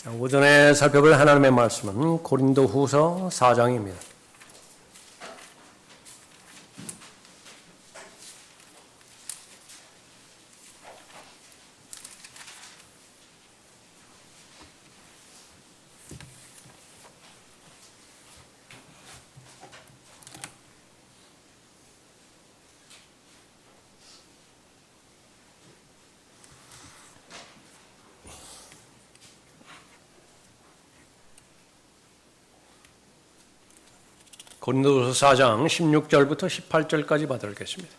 오전에 살펴볼 하나님의 말씀은 고린도후서 4장입니다. 고린도후서 4장 16절부터 18절까지 받아듣겠습니다.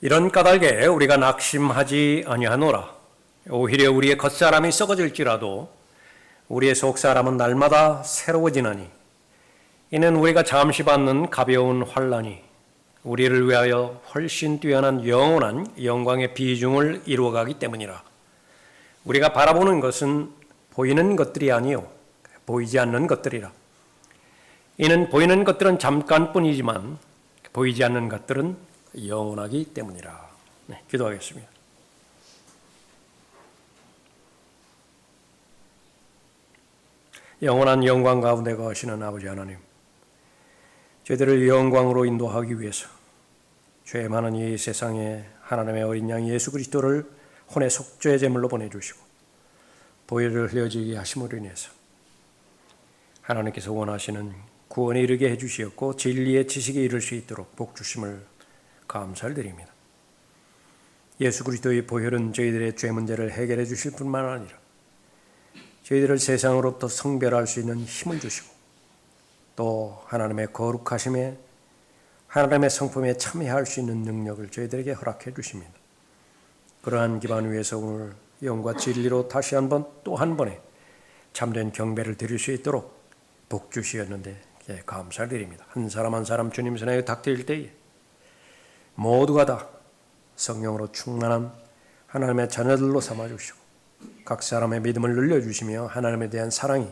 이런 까닭에 우리가 낙심하지 아니하노라. 오히려 우리의 겉사람이 썩어질지라도 우리의 속사람은 날마다 새로워지나니 이는 우리가 잠시 받는 가벼운 환난이 우리를 위하여 훨씬 뛰어난 영원한 영광의 비중을 이루어가기 때문이라. 우리가 바라보는 것은 보이는 것들이 아니요 보이지 않는 것들이라. 이는 보이는 것들은 잠깐뿐이지만 보이지 않는 것들은 영원하기 때문이라. 기도하겠습니다. 영원한 영광 가운데 거하시는 아버지 하나님, 저희들을 영광으로 인도하기 위해서 죄 많은 이 세상에 하나님의 어린 양 예수 그리스도를 혼의 속죄 제물로 보내주시고 보혈을 흘려지게 하심으로 인해서 하나님께서 원하시는 구원에 이르게 해주시었고 진리의 지식에 이를 수 있도록 복 주심을 감사를 드립니다. 예수 그리스도의 보혈은 저희들의 죄 문제를 해결해 주실 뿐만 아니라 저희들을 세상으로부터 성별할 수 있는 힘을 주시고 또 하나님의 거룩하심에 하나님의 성품에 참여할 수 있는 능력을 저희들에게 허락해 주십니다. 그러한 기반 위에서 오늘 영과 진리로 다시 한번 또 한 번에 참된 경배를 드릴 수 있도록 복 주시었는데 감사를 드립니다. 한 사람 한 사람 주님 손에 닥칠 때에 모두가 다 성령으로 충만한 하나님의 자녀들로 삼아주시고 각 사람의 믿음을 늘려주시며 하나님에 대한 사랑이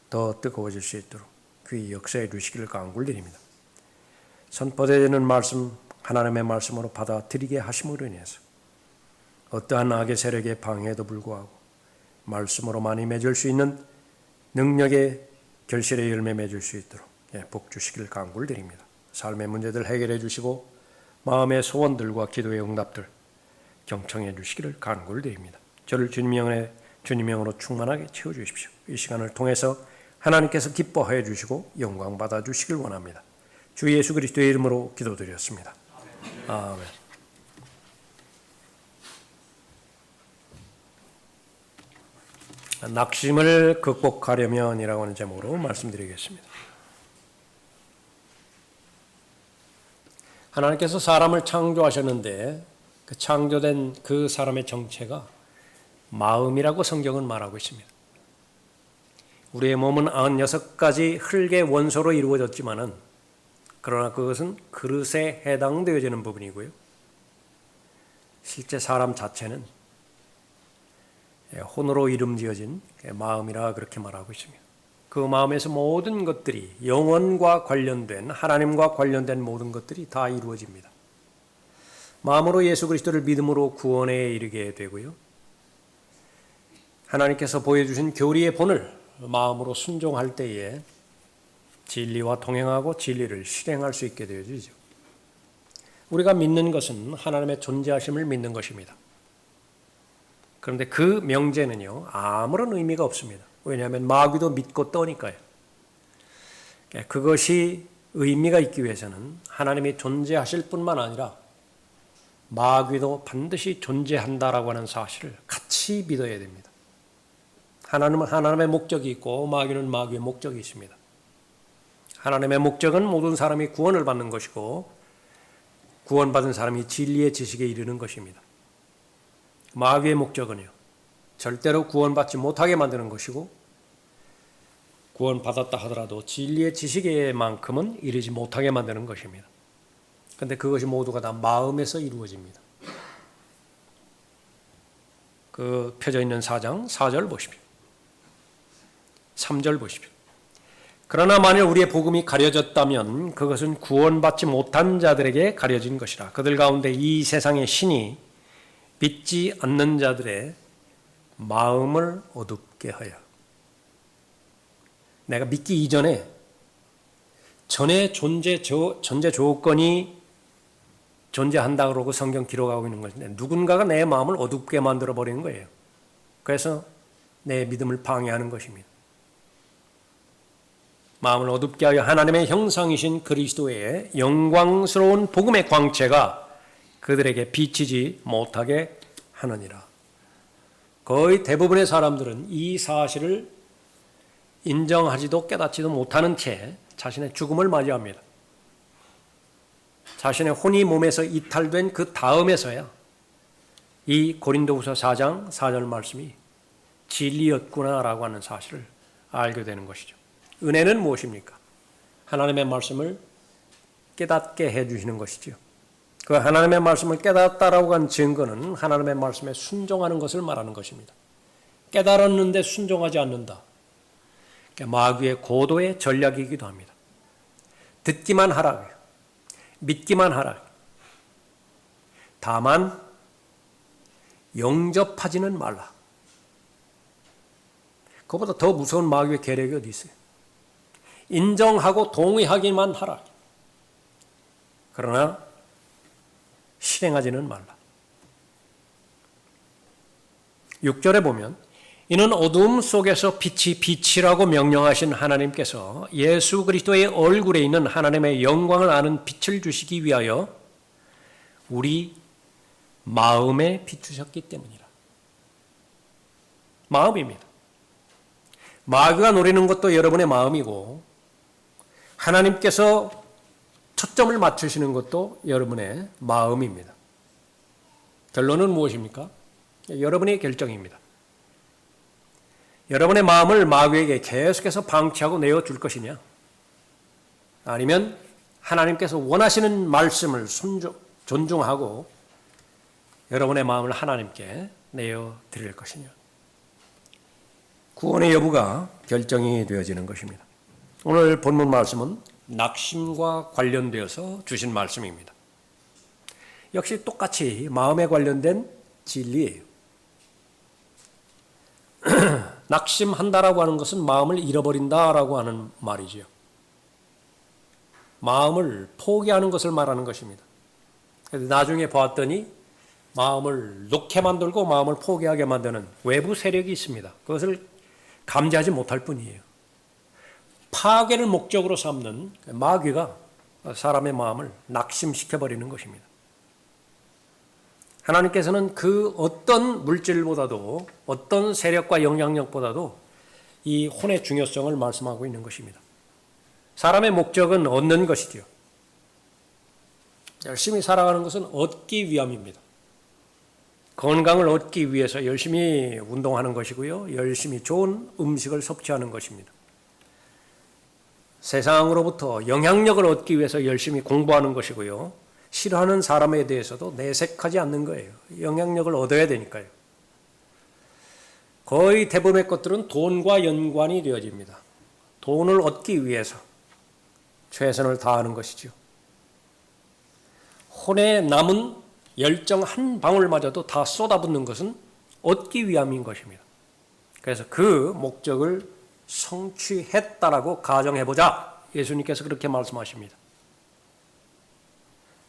더 뜨거워질 수 있도록 귀히 역사해 주시기를 간구드립니다. 선포되는 말씀 하나님의 말씀으로 받아들이게 하심으로 인해서 어떠한 악의 세력의 방해에도 불구하고 말씀으로 많이 맺을 수 있는 능력의 결실의 열매 맺을 수 있도록 복 주시기를 간구를 드립니다. 삶의 문제들 해결해 주시고 마음의 소원들과 기도의 응답들 경청해 주시기를 간구를 드립니다. 저를 주님의 영으로 충만하게 채워주십시오. 이 시간을 통해서 하나님께서 기뻐해 주시고 영광 받아 주시길 원합니다. 주 예수 그리스도의 이름으로 기도드렸습니다. 아멘. 낙심을 극복하려면이라고 하는 제목으로 말씀드리겠습니다. 하나님께서 사람을 창조하셨는데 그 창조된 그 사람의 정체가 마음이라고 성경은 말하고 있습니다. 우리의 몸은 96가지 흙의 원소로 이루어졌지만은 그러나 그것은 그릇에 해당되어지는 부분이고요. 실제 사람 자체는 혼으로 이름 지어진 마음이라 그렇게 말하고 있습니다. 그 마음에서 모든 것들이 영혼과 관련된 하나님과 관련된 모든 것들이 다 이루어집니다. 마음으로 예수 그리스도를 믿음으로 구원에 이르게 되고요. 하나님께서 보여주신 교리의 본을 마음으로 순종할 때에 진리와 동행하고 진리를 실행할 수 있게 되어지죠. 우리가 믿는 것은 하나님의 존재하심을 믿는 것입니다. 그런데 그 명제는요 아무런 의미가 없습니다. 왜냐하면 마귀도 믿고 떠니까요. 그것이 의미가 있기 위해서는 하나님이 존재하실 뿐만 아니라 마귀도 반드시 존재한다라고 하는 사실을 같이 믿어야 됩니다. 하나님은 하나님의 목적이 있고 마귀는 마귀의 목적이 있습니다. 하나님의 목적은 모든 사람이 구원을 받는 것이고 구원받은 사람이 진리의 지식에 이르는 것입니다. 마귀의 목적은요 절대로 구원받지 못하게 만드는 것이고 구원받았다 하더라도 진리의 지식에만큼은 이르지 못하게 만드는 것입니다. 그런데 그것이 모두가 다 마음에서 이루어집니다. 그 펴져 있는 4장 4절 보십시오. 3절 보십시오. 그러나 만일 우리의 복음이 가려졌다면 그것은 구원받지 못한 자들에게 가려진 것이라. 그들 가운데 이 세상의 신이 믿지 않는 자들의 마음을 어둡게 하여. 내가 믿기 이전에 전에 존재 조건이 존재한다고 그러고 성경 기록하고 있는 것인데 누군가가 내 마음을 어둡게 만들어 버리는 거예요. 그래서 내 믿음을 방해하는 것입니다. 마음을 어둡게 하여 하나님의 형상이신 그리스도의 영광스러운 복음의 광채가 그들에게 비치지 못하게 하느니라. 거의 대부분의 사람들은 이 사실을 인정하지도 깨닫지도 못하는 채 자신의 죽음을 맞이합니다. 자신의 혼이 몸에서 이탈된 그 다음에서야 이 고린도후서 4장 4절 말씀이 진리였구나라고 하는 사실을 알게 되는 것이죠. 은혜는 무엇입니까? 하나님의 말씀을 깨닫게 해주시는 것이죠. 그 하나님의 말씀을 깨닫다라고 한 증거는 하나님의 말씀에 순종하는 것을 말하는 것입니다. 깨달았는데 순종하지 않는다. 마귀의 고도의 전략이기도 합니다. 듣기만 하라, 믿기만 하라. 다만 영접하지는 말라. 그보다 더 무서운 마귀의 계략이 어디 있어요? 인정하고 동의하기만 하라. 그러나 실행하지는 말라. 6절에 보면 이는 어두움 속에서 빛이 빛이라고 명령하신 하나님께서 예수 그리스도의 얼굴에 있는 하나님의 영광을 아는 빛을 주시기 위하여 우리 마음에 비추셨기 때문이라. 마음입니다. 마귀가 노리는 것도 여러분의 마음이고 하나님께서 초점을 맞추시는 것도 여러분의 마음입니다. 결론은 무엇입니까? 여러분의 결정입니다. 여러분의 마음을 마귀에게 계속해서 방치하고 내어줄 것이냐? 아니면 하나님께서 원하시는 말씀을 존중하고 여러분의 마음을 하나님께 내어드릴 것이냐? 구원의 여부가 결정이 되어지는 것입니다. 오늘 본문 말씀은 낙심과 관련되어서 주신 말씀입니다. 역시 똑같이 마음에 관련된 진리예요. 낙심한다라고 하는 것은 마음을 잃어버린다라고 하는 말이죠. 마음을 포기하는 것을 말하는 것입니다. 나중에 보았더니 마음을 놓게 만들고 마음을 포기하게 만드는 외부 세력이 있습니다. 그것을 감지하지 못할 뿐이에요. 파괴를 목적으로 삼는 마귀가 사람의 마음을 낙심시켜버리는 것입니다. 하나님께서는 그 어떤 물질보다도 어떤 세력과 영향력보다도 이 혼의 중요성을 말씀하고 있는 것입니다. 사람의 목적은 얻는 것이죠. 열심히 살아가는 것은 얻기 위함입니다. 건강을 얻기 위해서 열심히 운동하는 것이고요. 열심히 좋은 음식을 섭취하는 것입니다. 세상으로부터 영향력을 얻기 위해서 열심히 공부하는 것이고요. 싫어하는 사람에 대해서도 내색하지 않는 거예요. 영향력을 얻어야 되니까요. 거의 대부분의 것들은 돈과 연관이 되어집니다. 돈을 얻기 위해서 최선을 다하는 것이죠. 혼에 남은 열정 한 방울마저도 다 쏟아붓는 것은 얻기 위함인 것입니다. 그래서 그 목적을 성취했다라고 가정해보자. 예수님께서 그렇게 말씀하십니다.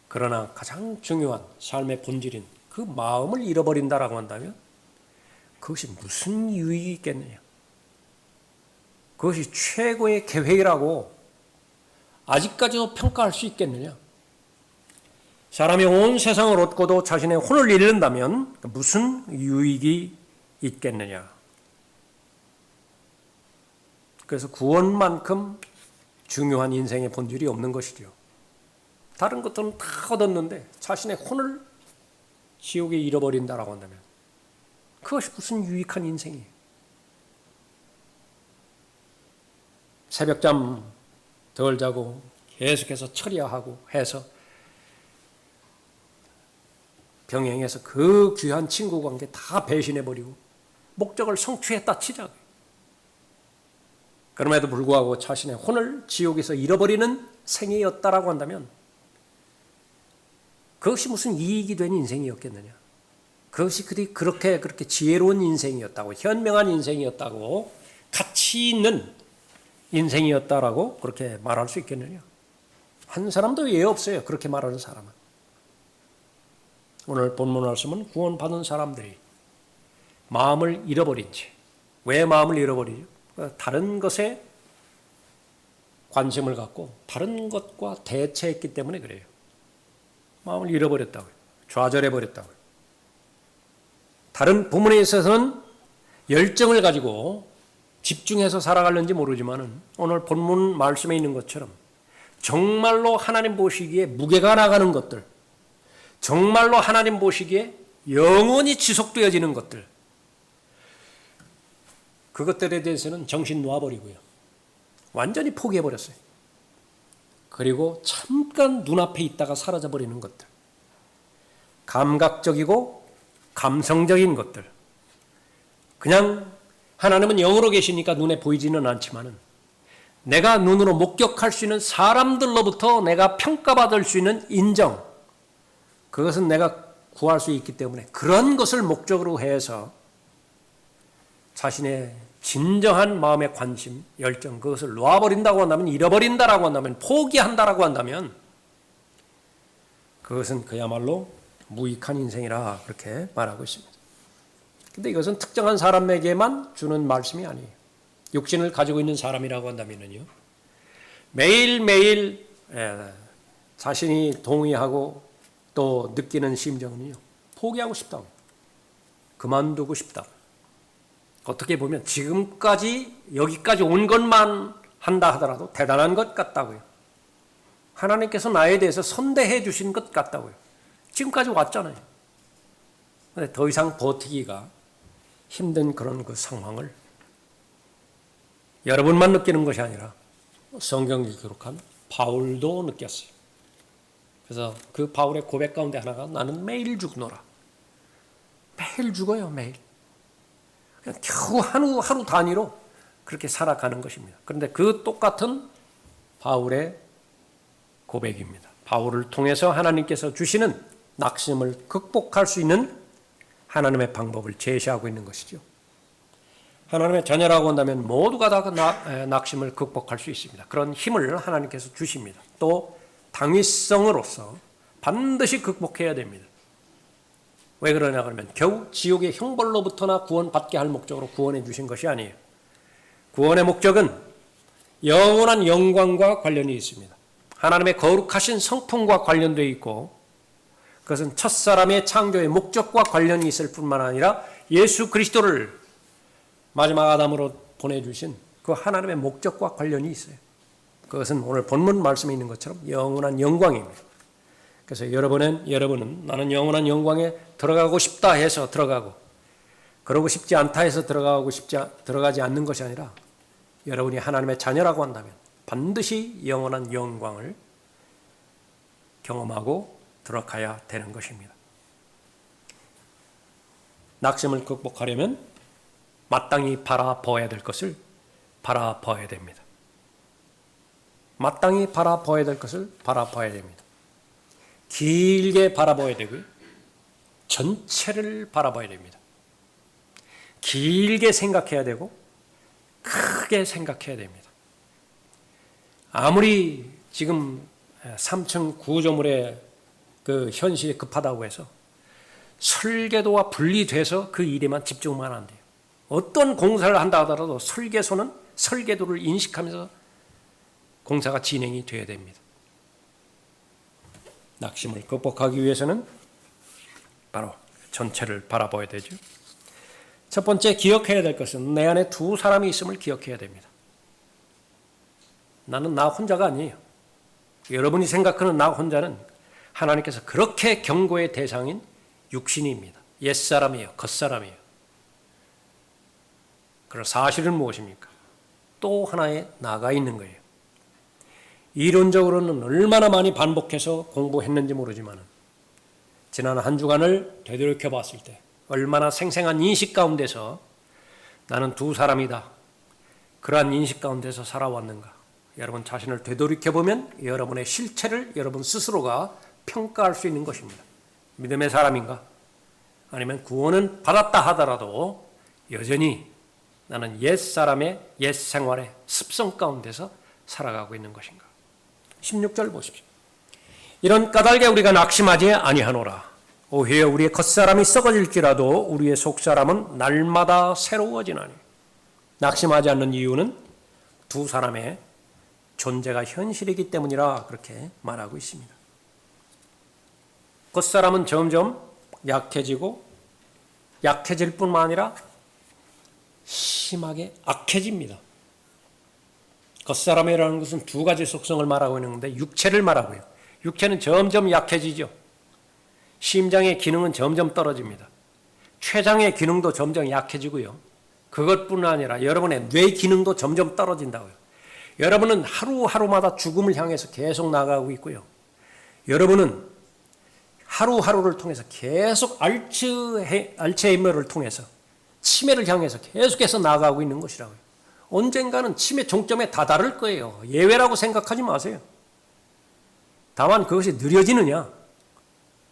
그러나 가장 중요한 삶의 본질인 그 마음을 잃어버린다라고 한다면 그것이 무슨 유익이 있겠느냐. 그것이 최고의 계획이라고 아직까지도 평가할 수 있겠느냐. 사람이 온 세상을 얻고도 자신의 혼을 잃는다면 무슨 유익이 있겠느냐. 그래서 구원만큼 중요한 인생의 본질이 없는 것이죠. 다른 것들은 다 얻었는데 자신의 혼을 지옥에 잃어버린다라고 한다면 그것이 무슨 유익한 인생이에요. 새벽잠 덜 자고 계속해서 처리하고 해서 병행해서 그 귀한 친구 관계 다 배신해버리고 목적을 성취했다 치자고요. 그럼에도 불구하고 자신의 혼을 지옥에서 잃어버리는 생애였다라고 한다면 그것이 무슨 이익이 된 인생이었겠느냐. 그것이 그렇게 지혜로운 인생이었다고, 현명한 인생이었다고, 가치 있는 인생이었다라고 그렇게 말할 수 있겠느냐. 한 사람도 예 없어요. 그렇게 말하는 사람은. 오늘 본문 말씀은 구원받은 사람들이 마음을 잃어버린 채. 왜 마음을 잃어버리죠? 다른 것에 관심을 갖고 다른 것과 대체했기 때문에 그래요. 마음을 잃어버렸다고요. 좌절해버렸다고요. 다른 부분에 있어서는 열정을 가지고 집중해서 살아가는지 모르지만 오늘 본문 말씀에 있는 것처럼 정말로 하나님 보시기에 무게가 나가는 것들, 정말로 하나님 보시기에 영원히 지속되어지는 것들, 그것들에 대해서는 정신 놓아버리고요. 완전히 포기해버렸어요. 그리고 잠깐 눈앞에 있다가 사라져버리는 것들, 감각적이고 감성적인 것들, 그냥 하나님은 영으로 계시니까 눈에 보이지는 않지만 내가 눈으로 목격할 수 있는 사람들로부터 내가 평가받을 수 있는 인정, 그것은 내가 구할 수 있기 때문에 그런 것을 목적으로 해서 자신의 진정한 마음의 관심, 열정, 그것을 놓아버린다고 한다면, 잃어버린다라고 한다면, 포기한다라고 한다면 그것은 그야말로 무익한 인생이라 그렇게 말하고 있습니다. 그런데 이것은 특정한 사람에게만 주는 말씀이 아니에요. 육신을 가지고 있는 사람이라고 한다면요, 매일매일 자신이 동의하고 또 느끼는 심정은요, 포기하고 싶다고, 그만두고 싶다고. 어떻게 보면 지금까지 여기까지 온 것만 한다 하더라도 대단한 것 같다고요. 하나님께서 나에 대해서 선대해 주신 것 같다고요. 지금까지 왔잖아요. 근데 더 이상 버티기가 힘든 그런 그 상황을 여러분만 느끼는 것이 아니라 성경을 기록한 바울도 느꼈어요. 그래서 그 바울의 고백 가운데 하나가 나는 매일 죽노라. 매일 죽어요, 매일. 그냥 겨우 하루 단위로 그렇게 살아가는 것입니다. 그런데 그 똑같은 바울의 고백입니다. 바울을 통해서 하나님께서 주시는 낙심을 극복할 수 있는 하나님의 방법을 제시하고 있는 것이죠. 하나님의 자녀라고 한다면 모두가 다 낙심을 극복할 수 있습니다. 그런 힘을 하나님께서 주십니다. 또 당위성으로서 반드시 극복해야 됩니다. 왜 그러냐 그러면 겨우 지옥의 형벌로부터나 구원받게 할 목적으로 구원해 주신 것이 아니에요. 구원의 목적은 영원한 영광과 관련이 있습니다. 하나님의 거룩하신 성품과 관련되어 있고, 그것은 첫사람의 창조의 목적과 관련이 있을 뿐만 아니라 예수 그리스도를 마지막 아담으로 보내주신 그 하나님의 목적과 관련이 있어요. 그것은 오늘 본문 말씀에 있는 것처럼 영원한 영광입니다. 그래서 여러분은 나는 영원한 영광에 들어가고 싶다 해서 들어가고, 그러고 싶지 않다 해서 들어가지 않는 것이 아니라 여러분이 하나님의 자녀라고 한다면 반드시 영원한 영광을 경험하고 들어가야 되는 것입니다. 낙심을 극복하려면 마땅히 바라봐야 될 것을 바라봐야 됩니다. 마땅히 바라봐야 될 것을 바라봐야 됩니다. 길게 바라봐야 되고요. 전체를 바라봐야 됩니다. 길게 생각해야 되고 크게 생각해야 됩니다. 아무리 지금 3층 구조물의 그 현실이 급하다고 해서 설계도와 분리돼서 그 일에만 집중만 안 돼요. 어떤 공사를 한다 하더라도 설계소는 설계도를 인식하면서 공사가 진행이 돼야 됩니다. 낙심을 극복하기 위해서는 바로 전체를 바라봐야 되죠. 첫 번째 기억해야 될 것은 내 안에 두 사람이 있음을 기억해야 됩니다. 나는 나 혼자가 아니에요. 여러분이 생각하는 나 혼자는 하나님께서 그렇게 경고의 대상인 육신입니다. 옛사람이에요. 겉사람이에요. 그럼 사실은 무엇입니까? 또 하나의 나가 있는 거예요. 이론적으로는 얼마나 많이 반복해서 공부했는지 모르지만 지난 한 주간을 되돌이켜 봤을 때 얼마나 생생한 인식 가운데서 나는 두 사람이다. 그러한 인식 가운데서 살아왔는가? 여러분 자신을 되돌이켜보면 여러분의 실체를 여러분 스스로가 평가할 수 있는 것입니다. 믿음의 사람인가? 아니면 구원은 받았다 하더라도 여전히 나는 옛사람의 옛 생활의 습성 가운데서 살아가고 있는 것인가? 16절 보십시오. 이런 까닭에 우리가 낙심하지 아니하노라. 오히려 우리의 겉사람이 썩어질지라도 우리의 속사람은 날마다 새로워지나니. 낙심하지 않는 이유는 두 사람의 존재가 현실이기 때문이라 그렇게 말하고 있습니다. 겉사람은 점점 약해지고 약해질 뿐만 아니라 심하게 악해집니다. 겉사람이라는 것은 두 가지 속성을 말하고 있는데 육체를 말하고요. 육체는 점점 약해지죠. 심장의 기능은 점점 떨어집니다. 췌장의 기능도 점점 약해지고요. 그것뿐 아니라 여러분의 뇌 기능도 점점 떨어진다고요. 여러분은 하루하루마다 죽음을 향해서 계속 나아가고 있고요. 여러분은 하루하루를 통해서 계속 알츠하이머를 통해서 치매를 향해서 계속해서 나아가고 있는 것이라고요. 언젠가는 치매 종점에 다다를 거예요. 예외라고 생각하지 마세요. 다만 그것이 느려지느냐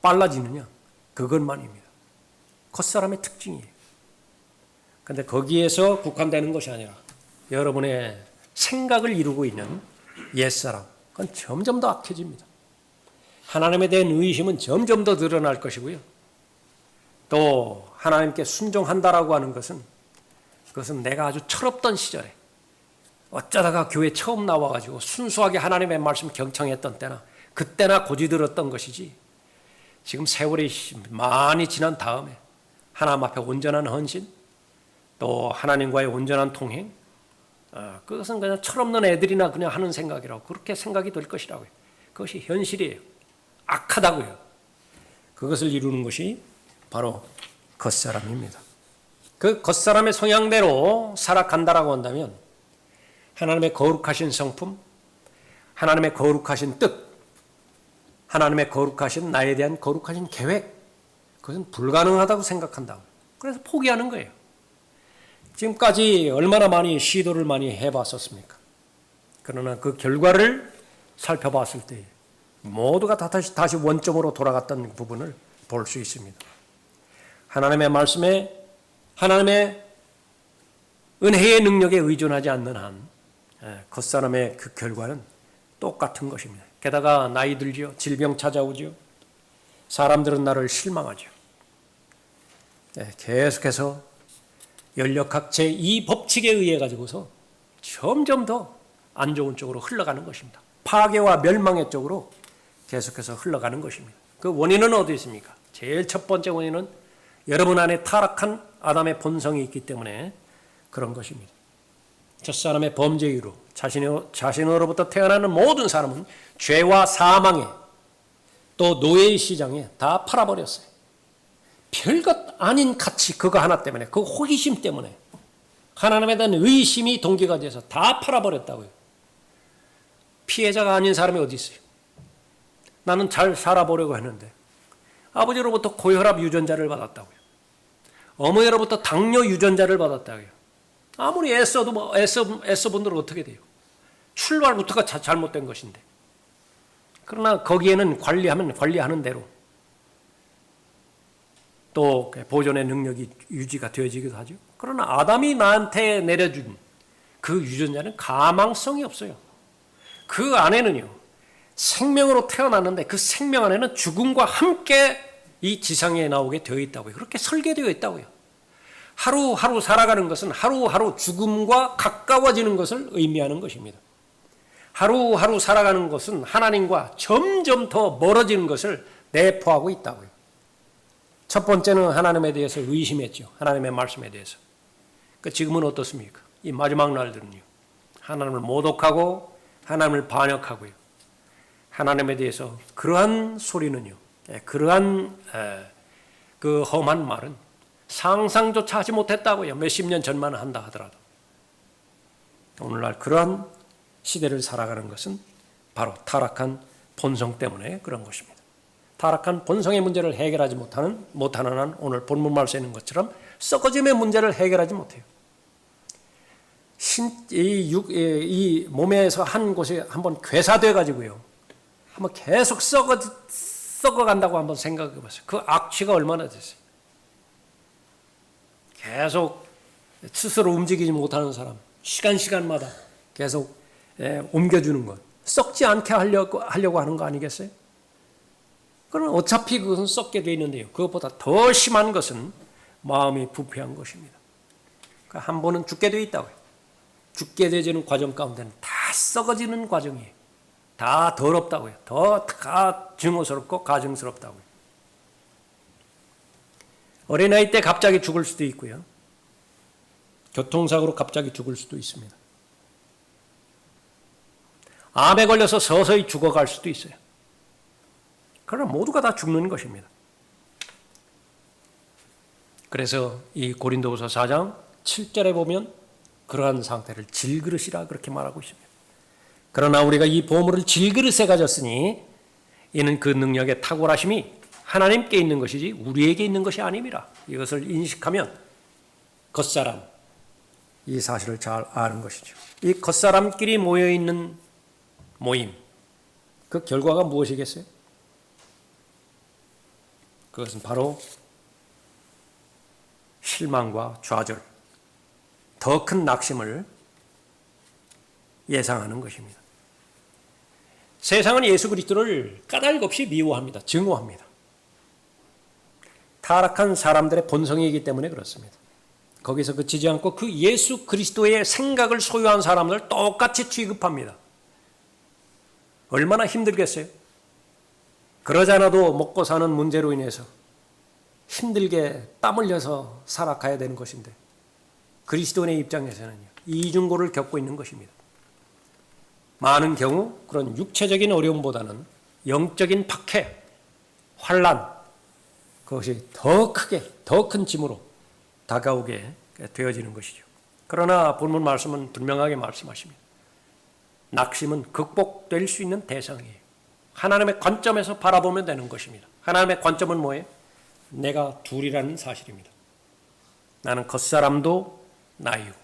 빨라지느냐 그것만입니다. 겉사람의 특징이에요. 그런데 거기에서 국한되는 것이 아니라 여러분의 생각을 이루고 있는 옛사람, 그건 점점 더 악해집니다. 하나님에 대한 의심은 점점 더 드러날 것이고요. 또 하나님께 순종한다라고 하는 것은 그것은 내가 아주 철없던 시절에 어쩌다가 교회 처음 나와가지고 순수하게 하나님의 말씀 경청했던 때나 그때나 고지들었던 것이지 지금 세월이 많이 지난 다음에 하나님 앞에 온전한 헌신 또 하나님과의 온전한 통행 그것은 그냥 철없는 애들이나 그냥 하는 생각이라고 그렇게 생각이 될 것이라고요. 그것이 현실이에요. 악하다고요. 그것을 이루는 것이 바로 겉사람입니다. 그 겉사람의 성향대로 살아간다라고 한다면 하나님의 거룩하신 성품, 하나님의 거룩하신 뜻, 하나님의 거룩하신 나에 대한 거룩하신 계획 그것은 불가능하다고 생각한다고. 그래서 포기하는 거예요. 지금까지 얼마나 많이 시도를 많이 해봤었습니까? 그러나 그 결과를 살펴봤을 때 모두가 다시 원점으로 돌아갔던 부분을 볼 수 있습니다. 하나님의 말씀에 하나님의 은혜의 능력에 의존하지 않는 한 겉사람의 그 결과는 똑같은 것입니다. 게다가 나이 들지요. 질병 찾아오죠. 사람들은 나를 실망하죠. 계속해서 연력학 제2 법칙에 의해 가지고서 점점 더 안 좋은 쪽으로 흘러가는 것입니다. 파괴와 멸망의 쪽으로 계속해서 흘러가는 것입니다. 그 원인은 어디 있습니까? 제일 첫 번째 원인은 여러분 안에 타락한 아담의 본성이 있기 때문에 그런 것입니다. 첫사람의 범죄 이후로 자신으로부터 태어나는 모든 사람은 죄와 사망에 또 노예의 시장에 다 팔아버렸어요. 별것 아닌 가치 그거 하나 때문에 그 호기심 때문에 하나님에 대한 의심이 동기가 돼서 다 팔아버렸다고요. 피해자가 아닌 사람이 어디 있어요? 나는 잘 살아보려고 했는데 아버지로부터 고혈압 유전자를 받았다고요. 어머니로부터 당뇨 유전자를 받았다고요. 아무리 애써도 애써본들 어떻게 돼요? 출발부터가 잘못된 것인데. 그러나 거기에는 관리하면 관리하는 대로 또 보존의 능력이 유지가 되어지기도 하죠. 그러나 아담이 나한테 내려준 그 유전자는 가망성이 없어요. 그 안에는요. 생명으로 태어났는데 그 생명 안에는 죽음과 함께 이 지상에 나오게 되어 있다고요. 그렇게 설계되어 있다고요. 하루하루 살아가는 것은 하루하루 죽음과 가까워지는 것을 의미하는 것입니다. 하루하루 살아가는 것은 하나님과 점점 더 멀어지는 것을 내포하고 있다고요. 첫 번째는 하나님에 대해서 의심했죠. 하나님의 말씀에 대해서. 지금은 어떻습니까? 이 마지막 날들은요. 하나님을 모독하고 하나님을 반역하고요. 하나님에 대해서 그러한 소리는요. 그러한 그 험한 말은 상상조차 하지 못했다고요. 몇십 년 전만 한다 하더라도. 오늘날 그러한 시대를 살아가는 것은 바로 타락한 본성 때문에 그런 것입니다. 타락한 본성의 문제를 해결하지 못하는 한 오늘 본문 말씀에 있는 것처럼 썩어짐의 문제를 해결하지 못해요. 이 몸에서 한 곳이 한번 괴사돼 가지고요. 한번 계속 썩어간다고 한번 생각해 보세요. 그 악취가 얼마나 됐어요. 계속 스스로 움직이지 못하는 사람, 시간마다 계속 옮겨주는 것, 썩지 않게 하려고 하는 거 아니겠어요? 그럼 어차피 그것은 썩게 돼 있는데요. 그것보다 더 심한 것은 마음이 부패한 것입니다. 그러니까 한 번은 죽게 돼 있다고요. 죽게 되지는 과정 가운데는 다 썩어지는 과정이에요. 다 더럽다고요. 다 증오스럽고 가증스럽다고요. 어린아이 때 갑자기 죽을 수도 있고요. 교통사고로 갑자기 죽을 수도 있습니다. 암에 걸려서 서서히 죽어갈 수도 있어요. 그러나 모두가 다 죽는 것입니다. 그래서 이 고린도후서 4장 7절에 보면 그러한 상태를 질그릇이라 그렇게 말하고 있습니다. 그러나 우리가 이 보물을 질그릇에 가졌으니 이는 그 능력의 탁월하심이 하나님께 있는 것이지 우리에게 있는 것이 아님이라. 이것을 인식하면 겉사람, 이 사실을 잘 아는 것이죠. 이 겉사람끼리 모여있는 모임, 그 결과가 무엇이겠어요? 그것은 바로 실망과 좌절, 더 큰 낙심을 예상하는 것입니다. 세상은 예수 그리스도를 까닭없이 미워합니다. 증오합니다. 타락한 사람들의 본성이기 때문에 그렇습니다. 거기서 그치지 않고 그 예수 그리스도의 생각을 소유한 사람들 똑같이 취급합니다. 얼마나 힘들겠어요? 그러지 않아도 먹고 사는 문제로 인해서 힘들게 땀 흘려서 살아가야 되는 것인데 그리스도인의 입장에서는요, 이중고를 겪고 있는 것입니다. 많은 경우 그런 육체적인 어려움보다는 영적인 박해, 환난, 그것이 더 크게, 더 큰 짐으로 다가오게 되어지는 것이죠. 그러나 본문 말씀은 분명하게 말씀하십니다. 낙심은 극복될 수 있는 대상이에요. 하나님의 관점에서 바라보면 되는 것입니다. 하나님의 관점은 뭐예요? 내가 둘이라는 사실입니다. 나는 겉사람도 나이고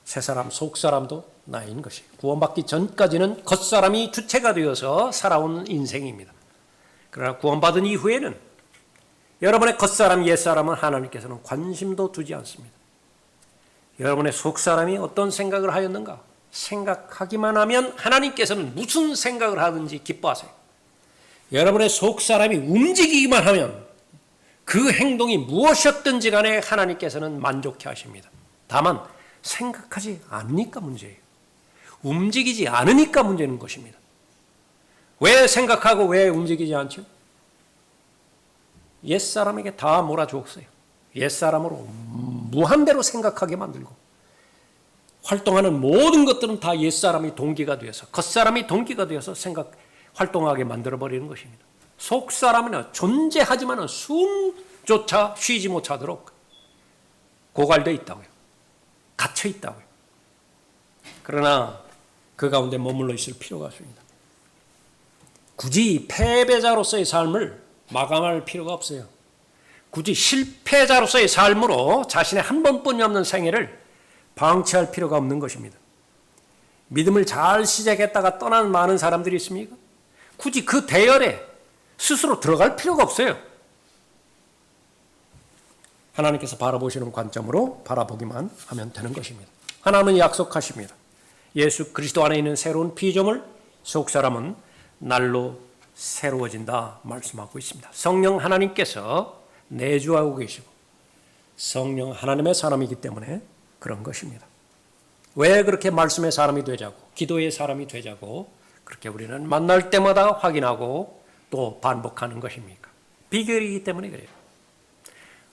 새사람, 속사람도 나인 것이에요. 구원받기 전까지는 겉사람이 주체가 되어서 살아온 인생입니다. 그러나 구원받은 이후에는 여러분의 겉사람, 옛사람은 하나님께서는 관심도 두지 않습니다. 여러분의 속사람이 어떤 생각을 하였는가? 생각하기만 하면 하나님께서는 무슨 생각을 하든지 기뻐하세요. 여러분의 속사람이 움직이기만 하면 그 행동이 무엇이었든지 간에 하나님께서는 만족해 하십니다. 다만 생각하지 않으니까 문제예요. 움직이지 않으니까 문제는 것입니다. 왜 생각하고 왜 움직이지 않죠? 옛사람에게 다 몰아주었어요. 옛사람으로 무한대로 생각하게 만들고 활동하는 모든 것들은 다 옛사람이 동기가 되어서 겉사람이 동기가 되어서 활동하게 만들어버리는 것입니다. 속사람은 존재하지만 숨조차 쉬지 못하도록 고갈되어 있다고요. 갇혀 있다고요. 그러나 그 가운데 머물러 있을 필요가 없습니다. 굳이 패배자로서의 삶을 마감할 필요가 없어요. 굳이 실패자로서의 삶으로 자신의 한 번뿐이 없는 생애를 방치할 필요가 없는 것입니다. 믿음을 잘 시작했다가 떠나는 많은 사람들이 있습니까? 굳이 그 대열에 스스로 들어갈 필요가 없어요. 하나님께서 바라보시는 관점으로 바라보기만 하면 되는 것입니다. 하나님은 약속하십니다. 예수 그리스도 안에 있는 새로운 피조물, 속사람은 날로 새로워진다 말씀하고 있습니다. 성령 하나님께서 내주하고 계시고 성령 하나님의 사람이기 때문에 그런 것입니다. 왜 그렇게 말씀의 사람이 되자고, 기도의 사람이 되자고 그렇게 우리는 만날 때마다 확인하고 또 반복하는 것입니까? 비결이기 때문에 그래요.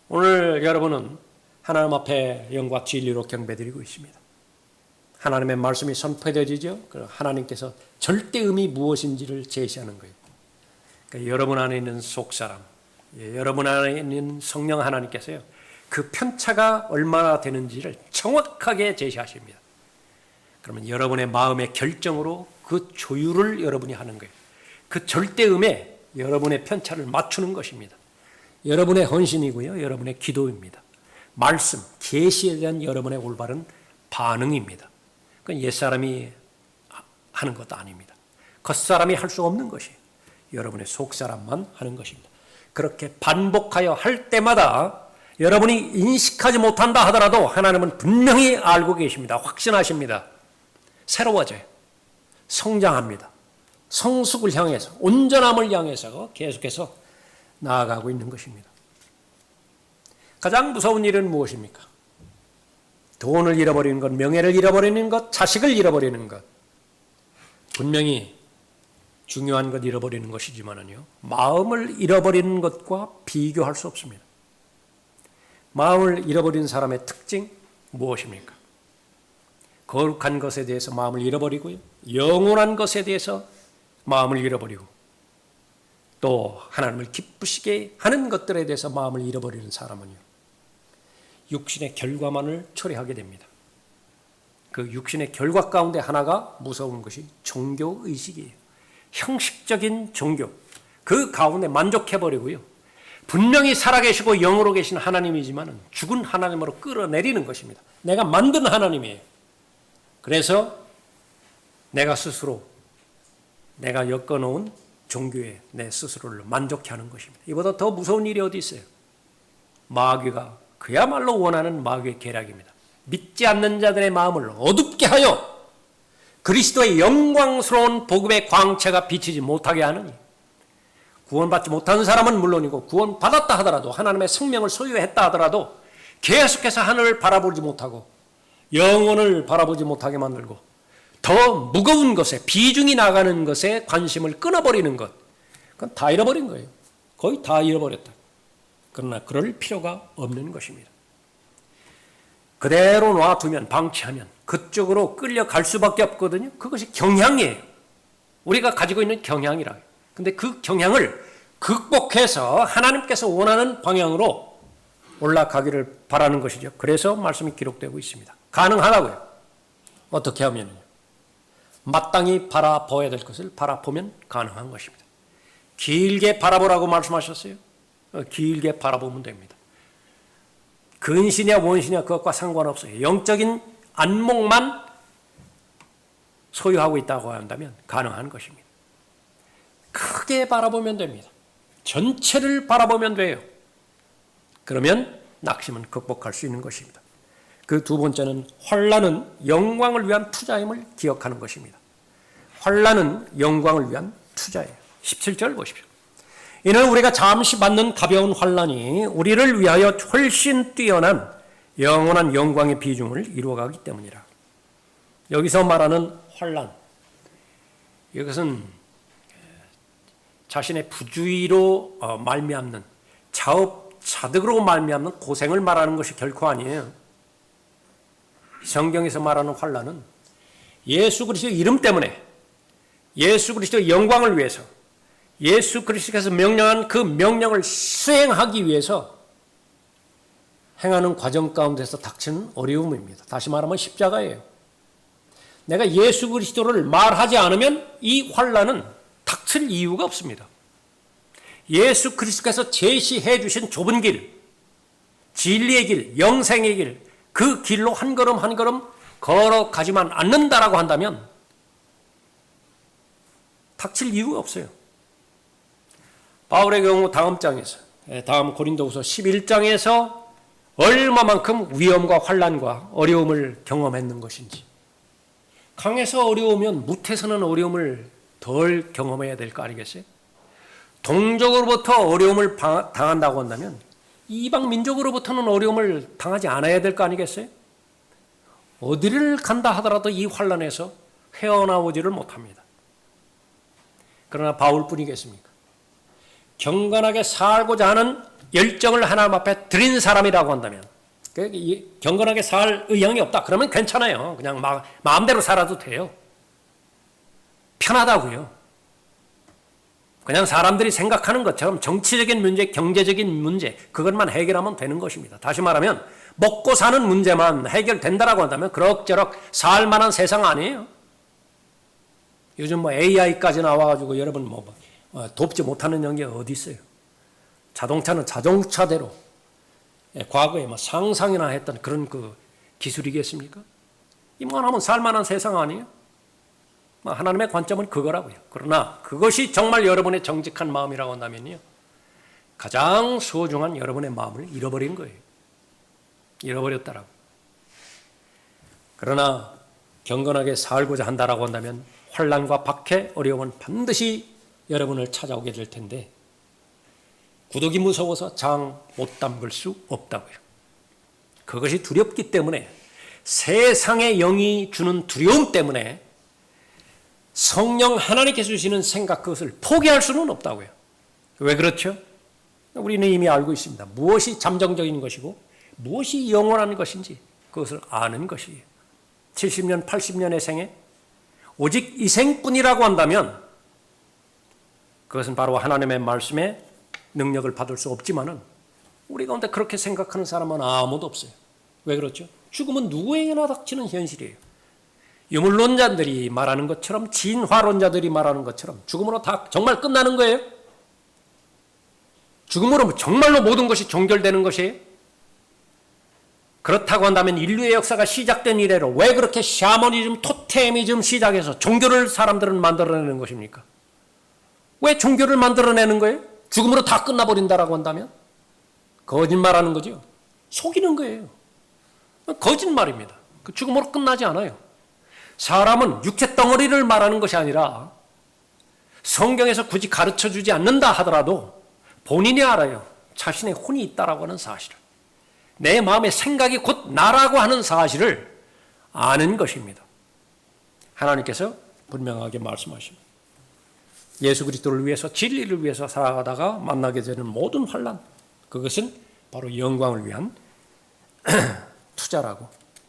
오늘 여러분은 하나님 앞에 영과 진리로 경배드리고 있습니다. 하나님의 말씀이 선포되어지죠. 하나님께서 절대음이 무엇인지를 제시하는 거예요. 그러니까 여러분 안에 있는 속사람, 여러분 안에 있는 성령 하나님께서요, 그 편차가 얼마나 되는지를 정확하게 제시하십니다. 그러면 여러분의 마음의 결정으로 그 조율을 여러분이 하는 거예요. 그 절대음에 여러분의 편차를 맞추는 것입니다. 여러분의 헌신이고요, 여러분의 기도입니다. 말씀, 계시에 대한 여러분의 올바른 반응입니다. 그건 옛사람이 하는 것도 아닙니다. 겉사람이 할 수 없는 것이에요. 여러분의 속사람만 하는 것입니다. 그렇게 반복하여 할 때마다 여러분이 인식하지 못한다 하더라도 하나님은 분명히 알고 계십니다. 확신하십니다. 새로워져요. 성장합니다. 성숙을 향해서, 온전함을 향해서 계속해서 나아가고 있는 것입니다. 가장 무서운 일은 무엇입니까? 돈을 잃어버리는 것, 명예를 잃어버리는 것, 자식을 잃어버리는 것. 분명히 중요한 것 잃어버리는 것이지만요, 마음을 잃어버리는 것과 비교할 수 없습니다. 마음을 잃어버리는 사람의 특징 무엇입니까? 거룩한 것에 대해서 마음을 잃어버리고요, 영원한 것에 대해서 마음을 잃어버리고, 또 하나님을 기쁘시게 하는 것들에 대해서 마음을 잃어버리는 사람은요, 육신의 결과만을 초래하게 됩니다. 그 육신의 결과 가운데 하나가 무서운 것이 종교의식이에요. 형식적인 종교, 그 가운데 만족해버리고요, 분명히 살아계시고 영으로 계신 하나님이지만 죽은 하나님으로 끌어내리는 것입니다. 내가 만든 하나님이에요. 그래서 내가 스스로 내가 엮어놓은 종교에 내 스스로를 만족해 하는 것입니다. 이보다 더 무서운 일이 어디 있어요? 마귀가 그야말로 원하는 마귀의 계략입니다. 믿지 않는 자들의 마음을 어둡게 하여 그리스도의 영광스러운 복음의 광채가 비치지 못하게 하느니, 구원받지 못한 사람은 물론이고 구원받았다 하더라도, 하나님의 생명을 소유했다 하더라도 계속해서 하늘을 바라보지 못하고 영혼을 바라보지 못하게 만들고 더 무거운 것에, 비중이 나가는 것에 관심을 끊어버리는 것, 그건 다 잃어버린 거예요. 거의 다 잃어버렸다. 그러나 그럴 필요가 없는 것입니다. 그대로 놔두면, 방치하면 그쪽으로 끌려갈 수밖에 없거든요. 그것이 경향이에요. 우리가 가지고 있는 경향이라. 근데 그 경향을 극복해서 하나님께서 원하는 방향으로 올라가기를 바라는 것이죠. 그래서 말씀이 기록되고 있습니다. 가능하다고요. 어떻게 하면요? 마땅히 바라봐야 될 것을 바라보면 가능한 것입니다. 길게 바라보라고 말씀하셨어요. 길게 바라보면 됩니다. 근시냐 원시냐 그것과 상관없어요. 영적인 안목만 소유하고 있다고 한다면 가능한 것입니다. 크게 바라보면 됩니다. 전체를 바라보면 돼요. 그러면 낙심은 극복할 수 있는 것입니다. 그 두 번째는 환난은 영광을 위한 투자임을 기억하는 것입니다. 환난은 영광을 위한 투자예요. 17절 보십시오. 이는 우리가 잠시 받는 가벼운 환난이 우리를 위하여 훨씬 뛰어난 영원한 영광의 비중을 이루어가기 때문이라. 여기서 말하는 환난, 이것은 자신의 부주의로 말미암는, 자업자득으로 말미암는 고생을 말하는 것이 결코 아니에요. 성경에서 말하는 환난은 예수 그리스도의 이름 때문에, 예수 그리스도의 영광을 위해서, 예수 그리스도께서 명령한 그 명령을 수행하기 위해서 행하는 과정 가운데서 닥치는 어려움입니다. 다시 말하면 십자가예요. 내가 예수 그리스도를 말하지 않으면 이 환난은 닥칠 이유가 없습니다. 예수 그리스도께서 제시해 주신 좁은 길, 진리의 길, 영생의 길, 그 길로 한 걸음 한 걸음 걸어가지만 않는다라고 한다면 닥칠 이유가 없어요. 바울의 경우 다음 고린도후서 11장에서 얼마만큼 위험과 환난과 어려움을 경험했는 것인지, 강에서 어려우면 무태서는 어려움을 덜 경험해야 될 거 아니겠어요? 동족으로부터 어려움을 당한다고 한다면 이방 민족으로부터는 어려움을 당하지 않아야 될 거 아니겠어요? 어디를 간다 하더라도 이 환난에서 헤어나오지를 못합니다. 그러나 바울뿐이겠습니까? 경건하게 살고자 하는 열정을 하나님 앞에 드린 사람이라고 한다면, 경건하게 살 의향이 없다 그러면 괜찮아요. 그냥 마음대로 살아도 돼요. 편하다고요. 그냥 사람들이 생각하는 것처럼 정치적인 문제, 경제적인 문제, 그것만 해결하면 되는 것입니다. 다시 말하면 먹고 사는 문제만 해결된다라고 한다면 그럭저럭 살 만한 세상 아니에요. 요즘 AI까지 나와가지고 여러분 돕지 못하는 영역이 어디 있어요? 자동차는 자동차대로 과거에 상상이나 했던 그런 그 기술이겠습니까? 이만하면 살만한 세상 아니에요? 하나님의 관점은 그거라고요. 그러나 그것이 정말 여러분의 정직한 마음이라고 한다면요, 가장 소중한 여러분의 마음을 잃어버린 거예요. 잃어버렸다라고. 그러나 경건하게 살고자 한다라고 한다면 환난과 박해, 어려움은 반드시 여러분을 찾아오게 될 텐데 구독이 무서워서 장 못 담글 수 없다고요. 그것이 두렵기 때문에, 세상의 영이 주는 두려움 때문에 성령 하나님께서 주시는 생각, 그것을 포기할 수는 없다고요. 왜 그렇죠? 우리는 이미 알고 있습니다. 무엇이 잠정적인 것이고 무엇이 영원한 것인지 그것을 아는 것이에요. 70년, 80년의 생에 오직 이 생뿐이라고 한다면 그것은 바로 하나님의 말씀에 능력을 받을 수 없지만은 우리 가운데 그렇게 생각하는 사람은 아무도 없어요. 왜 그렇죠? 죽음은 누구에게나 닥치는 현실이에요. 유물론자들이 말하는 것처럼, 진화론자들이 말하는 것처럼 죽음으로 다 정말 끝나는 거예요? 죽음으로 정말로 모든 것이 종결되는 것이에요? 그렇다고 한다면 인류의 역사가 시작된 이래로 왜 그렇게 샤머니즘, 토테미즘 시작해서 종교를 사람들은 만들어내는 것입니까? 왜 종교를 만들어내는 거예요? 죽음으로 다 끝나버린다라고 한다면? 거짓말하는 거죠. 속이는 거예요. 거짓말입니다. 그 죽음으로 끝나지 않아요. 사람은 육체 덩어리를 말하는 것이 아니라 성경에서 굳이 가르쳐주지 않는다 하더라도 본인이 알아요. 자신의 혼이 있다라고 하는 사실을. 내 마음의 생각이 곧 나라고 하는 사실을 아는 것입니다. 하나님께서 분명하게 말씀하십니다. 예수 그리스도를 위해서, 진리를 위해서 살아가다가 만나게 되는 모든 환난, 그것은 바로 영광을 위한 투자라고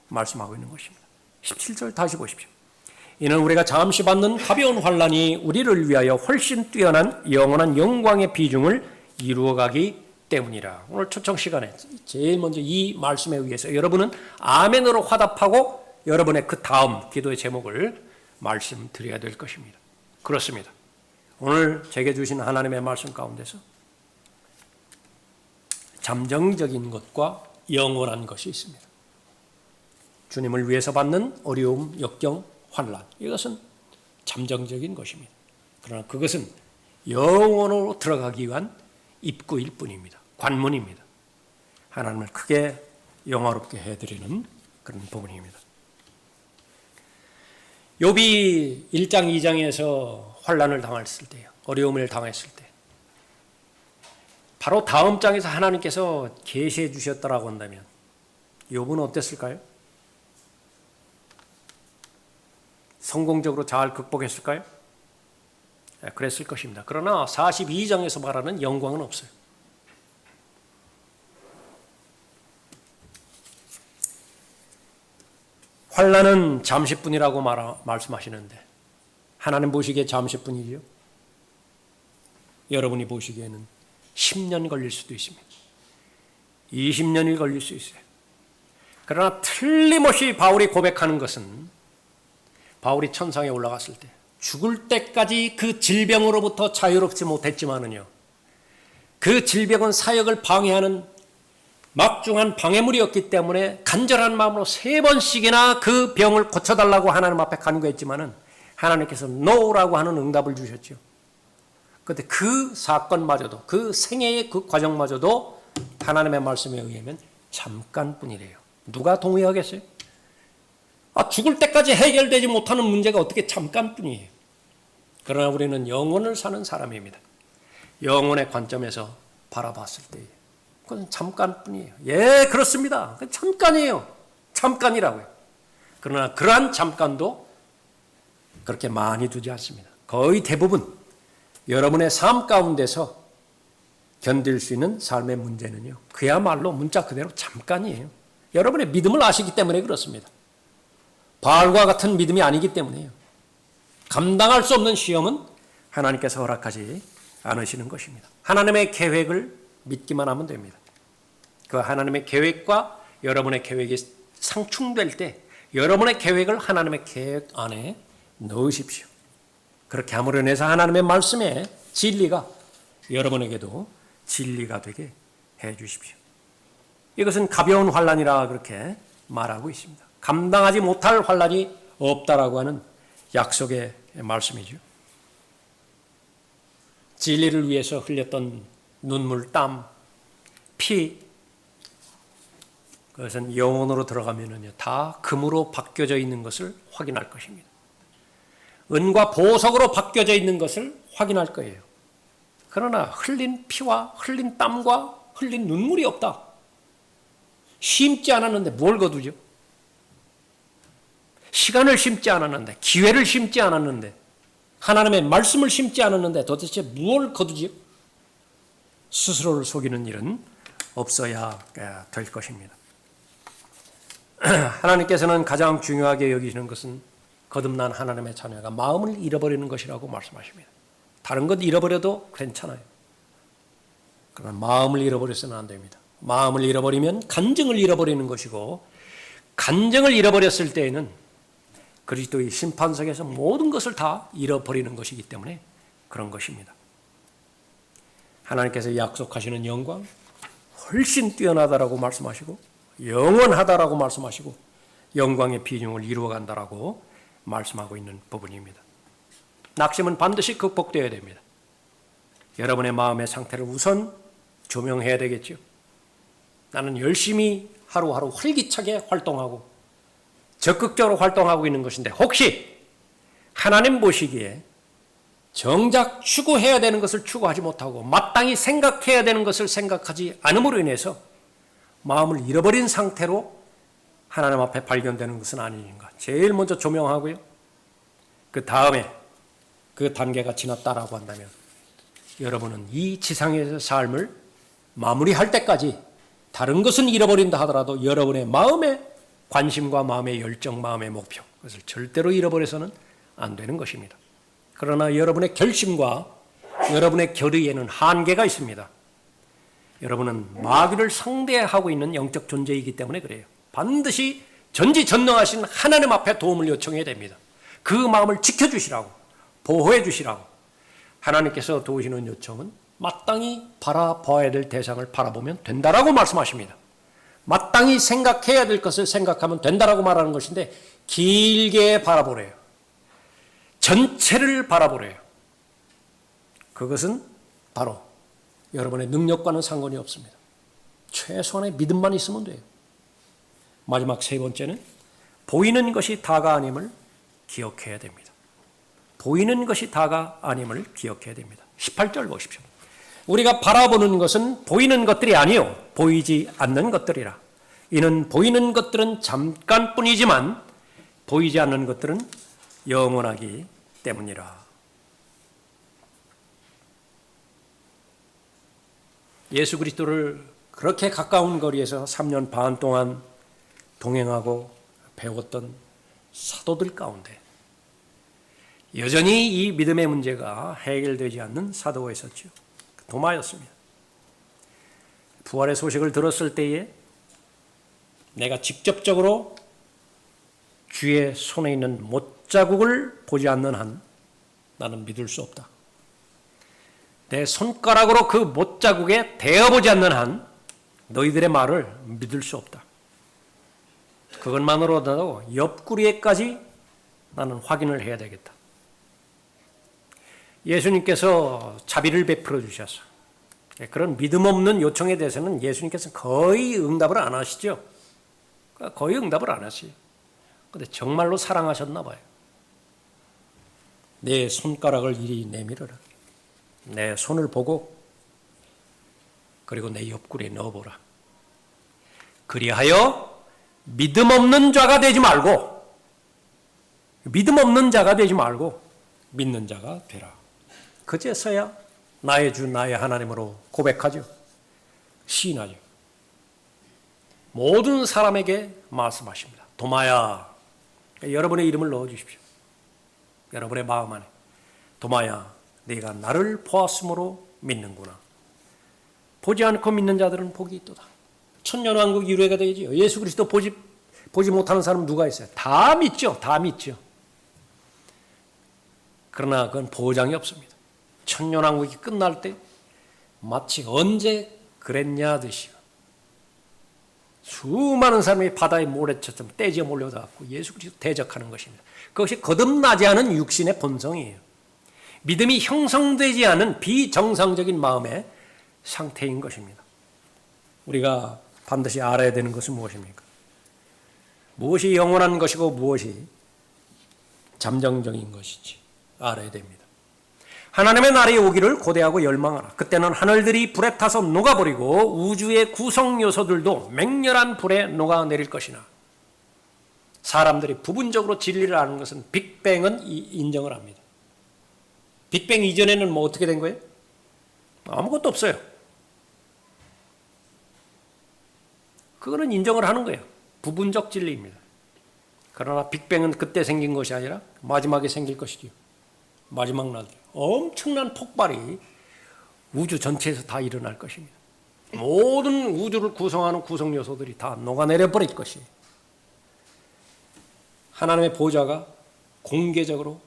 말씀하고 있는 것입니다. 17절 다시 보십시오. 이는 우리가 잠시 받는 가벼운 환난이 우리를 위하여 훨씬 뛰어난 영원한 영광의 비중을 이루어가기 때문이라. 오늘 초청 시간에 제일 먼저 이 말씀에 의해서 여러분은 아멘으로 화답하고 여러분의 그 다음 기도의 제목을 말씀드려야 될 것입니다. 그렇습니다. 오늘 제게 주신 하나님의 말씀 가운데서 잠정적인 것과 영원한 것이 있습니다. 주님을 위해서 받는 어려움, 역경, 환난, 이것은 잠정적인 것입니다. 그러나 그것은 영원으로 들어가기 위한 입구일 뿐입니다. 관문입니다. 하나님을 크게 영화롭게 해드리는 그런 부분입니다. 욥이 1장, 2장에서 환난을 당했을 때요, 어려움을 당했을 때, 바로 다음 장에서 하나님께서 계시해 주셨다라고 한다면 욥은 어땠을까요? 성공적으로 잘 극복했을까요? 그랬을 것입니다. 그러나 42장에서 말하는 영광은 없어요. 환난은 잠시뿐이라고 말씀하시는데 하나님 보시기에 잠시뿐이죠. 여러분이 보시기에는 10년 걸릴 수도 있습니다. 20년이 걸릴 수 있어요. 그러나 틀림없이 바울이 고백하는 것은, 바울이 천상에 올라갔을 때 죽을 때까지 그 질병으로부터 자유롭지 못했지만은요, 그 질병은 사역을 방해하는 막중한 방해물이었기 때문에 간절한 마음으로 3번씩이나 그 병을 고쳐달라고 하나님 앞에 간구했지만은 하나님께서 no라고 하는 응답을 주셨죠. 그런데 그 사건마저도, 그 생애의 그 과정마저도 하나님의 말씀에 의하면 잠깐뿐이래요. 누가 동의하겠어요? 죽을 때까지 해결되지 못하는 문제가 어떻게 잠깐뿐이에요. 그러나 우리는 영혼을 사는 사람입니다. 영혼의 관점에서 바라봤을 때 그건 잠깐뿐이에요. 예, 그렇습니다. 잠깐이에요. 잠깐이라고요. 그러나 그러한 잠깐도 그렇게 많이 두지 않습니다. 거의 대부분 여러분의 삶 가운데서 견딜 수 있는 삶의 문제는요, 그야말로 문자 그대로 잠깐이에요. 여러분의 믿음을 아시기 때문에 그렇습니다. 바알과 같은 믿음이 아니기 때문에요. 감당할 수 없는 시험은 하나님께서 허락하지 않으시는 것입니다. 하나님의 계획을 믿기만 하면 됩니다. 그 하나님의 계획과 여러분의 계획이 상충될 때 여러분의 계획을 하나님의 계획 안에 넣으십시오. 그렇게 함으로 인해서 하나님의 말씀의 진리가 여러분에게도 진리가 되게 해 주십시오. 이것은 가벼운 환난이라 그렇게 말하고 있습니다. 감당하지 못할 환난이 없다라고 하는 약속의 말씀이죠. 진리를 위해서 흘렸던 눈물, 땀, 피, 그것은 영혼으로 들어가면은요, 다 금으로 바뀌어져 있는 것을 확인할 것입니다. 은과 보석으로 바뀌어져 있는 것을 확인할 거예요. 그러나 흘린 피와 흘린 땀과 흘린 눈물이 없다. 심지 않았는데 뭘 거두죠? 시간을 심지 않았는데, 기회를 심지 않았는데, 하나님의 말씀을 심지 않았는데 도대체 무엇을 거두지요? 스스로를 속이는 일은 없어야 될 것입니다. 하나님께서는 가장 중요하게 여기시는 것은 거듭난 하나님의 자녀가 마음을 잃어버리는 것이라고 말씀하십니다. 다른 것 잃어버려도 괜찮아요. 그러나 마음을 잃어버려서는 안 됩니다. 마음을 잃어버리면 간증을 잃어버리는 것이고, 간증을 잃어버렸을 때에는 그리스도의 심판석에서 모든 것을 다 잃어버리는 것이기 때문에 그런 것입니다. 하나님께서 약속하시는 영광, 훨씬 뛰어나다라고 말씀하시고 영원하다라고 말씀하시고 영광의 비중을 이루어간다라고 말씀하고 있는 부분입니다. 낙심은 반드시 극복되어야 됩니다. 여러분의 마음의 상태를 우선 조명해야 되겠죠. 나는 열심히 하루하루 활기차게 활동하고 적극적으로 활동하고 있는 것인데 혹시 하나님 보시기에 정작 추구해야 되는 것을 추구하지 못하고 마땅히 생각해야 되는 것을 생각하지 않음으로 인해서 마음을 잃어버린 상태로 하나님 앞에 발견되는 것은 아닌가. 제일 먼저 조명하고요. 그 다음에 그 단계가 지났다라고 한다면 여러분은 이 지상에서 삶을 마무리할 때까지 다른 것은 잃어버린다 하더라도 여러분의 마음의 관심과 마음의 열정, 마음의 목표, 그것을 절대로 잃어버려서는 안 되는 것입니다. 그러나 여러분의 결심과 여러분의 결의에는 한계가 있습니다. 여러분은 마귀를 상대하고 있는 영적 존재이기 때문에 그래요. 반드시 전지전능하신 하나님 앞에 도움을 요청해야 됩니다. 그 마음을 지켜주시라고, 보호해 주시라고. 하나님께서 도우시는 요청은 마땅히 바라봐야 될 대상을 바라보면 된다라고 말씀하십니다. 마땅히 생각해야 될 것을 생각하면 된다라고 말하는 것인데 길게 바라보래요. 전체를 바라보래요. 그것은 바로 여러분의 능력과는 상관이 없습니다. 최소한의 믿음만 있으면 돼요. 마지막 세 번째는 보이는 것이 다가 아님을 기억해야 됩니다. 보이는 것이 다가 아님을 기억해야 됩니다. 18절 보십시오. 우리가 바라보는 것은 보이는 것들이 아니요 보이지 않는 것들이라. 이는 보이는 것들은 잠깐뿐이지만 보이지 않는 것들은 영원하기 때문이라. 예수 그리스도를 그렇게 가까운 거리에서 3년 반 동안 동행하고 배웠던 사도들 가운데 여전히 이 믿음의 문제가 해결되지 않는 사도가 있었죠. 도마였습니다. 부활의 소식을 들었을 때에 내가 직접적으로 주의 손에 있는 못자국을 보지 않는 한 나는 믿을 수 없다. 내 손가락으로 그 못자국에 대어보지 않는 한 너희들의 말을 믿을 수 없다. 그것만으로도 옆구리에까지 나는 확인을 해야 되겠다. 예수님께서 자비를 베풀어 주셔서 그런 믿음 없는 요청에 대해서는 예수님께서 거의 응답을 안 하시죠. 거의 응답을 안 하시죠. 그런데 정말로 사랑하셨나 봐요. 내 손가락을 이리 내밀어라. 내 손을 보고 그리고 내 옆구리에 넣어보라. 그리하여 믿음 없는 자가 되지 말고 믿는 자가 되라. 그제서야 나의 주 나의 하나님으로 고백하죠. 시인하죠. 모든 사람에게 말씀하십니다. 도마야, 여러분의 이름을 넣어주십시오. 여러분의 마음 안에. 도마야, 네가 나를 보았으므로 믿는구나. 보지 않고 믿는 자들은 복이 있도다. 천년왕국 유래가 되지요. 예수 그리스도 보지 못하는 사람 누가 있어요? 다 믿죠. 다 믿죠. 그러나 그건 보장이 없습니다. 천년왕국이 끝날 때 마치 언제 그랬냐 듯이 수많은 사람이 바다의 모래처럼 떼지어 몰려다갖고 예수 그리스도 대적하는 것입니다. 그것이 거듭나지 않은 육신의 본성이에요. 믿음이 형성되지 않은 비정상적인 마음의 상태인 것입니다. 우리가 반드시 알아야 되는 것은 무엇입니까? 무엇이 영원한 것이고 무엇이 잠정적인 것인지 알아야 됩니다. 하나님의 날이 오기를 고대하고 열망하라. 그때는 하늘들이 불에 타서 녹아버리고 우주의 구성 요소들도 맹렬한 불에 녹아내릴 것이나. 사람들이 부분적으로 진리를 아는 것은 빅뱅은 인정을 합니다. 빅뱅 이전에는 뭐 어떻게 된 거예요? 아무것도 없어요. 그거는 인정을 하는 거예요. 부분적 진리입니다. 그러나 빅뱅은 그때 생긴 것이 아니라 마지막에 생길 것이지요. 마지막 날 엄청난 폭발이 우주 전체에서 다 일어날 것입니다. 모든 우주를 구성하는 구성 요소들이 다 녹아내려 버릴 것이에요. 하나님의 보좌가 공개적으로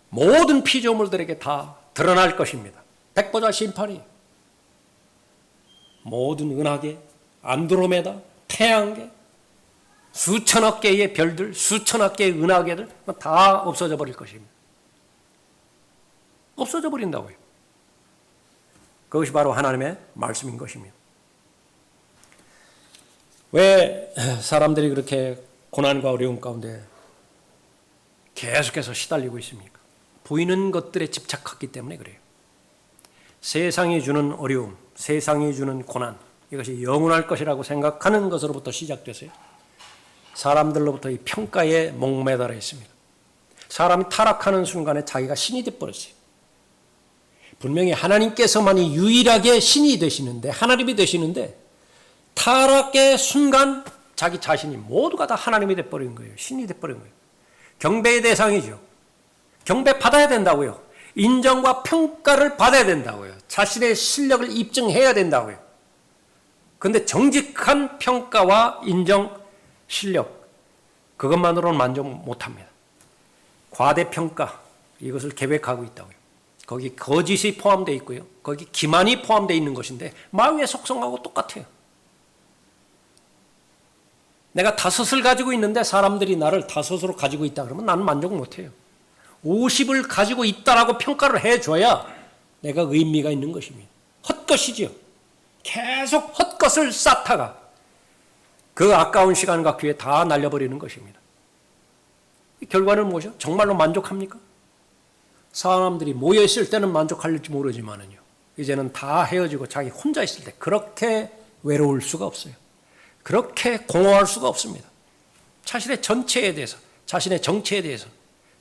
모든 피조물들에게 다 드러날 것입니다. 백보자 심판이 모든 은하계, 안드로메다, 태양계, 수천억 개의 별들, 수천억 개의 은하계들 다 없어져 버릴 것입니다. 없어져 버린다고요. 그것이 바로 하나님의 말씀인 것입니다. 왜 사람들이 그렇게 고난과 어려움 가운데 계속해서 시달리고 있습니까? 보이는 것들에 집착했기 때문에 그래요. 세상이 주는 어려움, 세상이 주는 고난, 이것이 영원할 것이라고 생각하는 것으로부터 시작돼서요. 사람들로부터 이 평가에 목매달아 있습니다. 사람이 타락하는 순간에 자기가 신이 되어버렸어요. 분명히 하나님께서만이 유일하게 신이 되시는데, 하나님이 되시는데 타락의 순간 자기 자신이 모두가 다 하나님이 되어버린 거예요. 신이 되어버린 거예요. 경배의 대상이죠. 경배 받아야 된다고요. 인정과 평가를 받아야 된다고요. 자신의 실력을 입증해야 된다고요. 그런데 정직한 평가와 인정, 실력, 그것만으로는 만족 못합니다. 과대평가, 이것을 계획하고 있다고요. 거기 거짓이 포함되어 있고요. 거기 기만이 포함되어 있는 것인데 마귀의 속성하고 똑같아요. 내가 5을 가지고 있는데 사람들이 나를 5으로 가지고 있다 그러면 나는 만족 못해요. 50을 가지고 있다라고 평가를 해줘야 내가 의미가 있는 것입니다. 헛것이지요. 계속 헛것을 쌓다가 그 아까운 시간과 기회 다 날려버리는 것입니다. 결과는 무엇이죠? 정말로 만족합니까? 사람들이 모여있을 때는 만족할지 모르지만은요, 이제는 다 헤어지고 자기 혼자 있을 때 그렇게 외로울 수가 없어요. 그렇게 공허할 수가 없습니다. 자신의 전체에 대해서, 자신의 정체에 대해서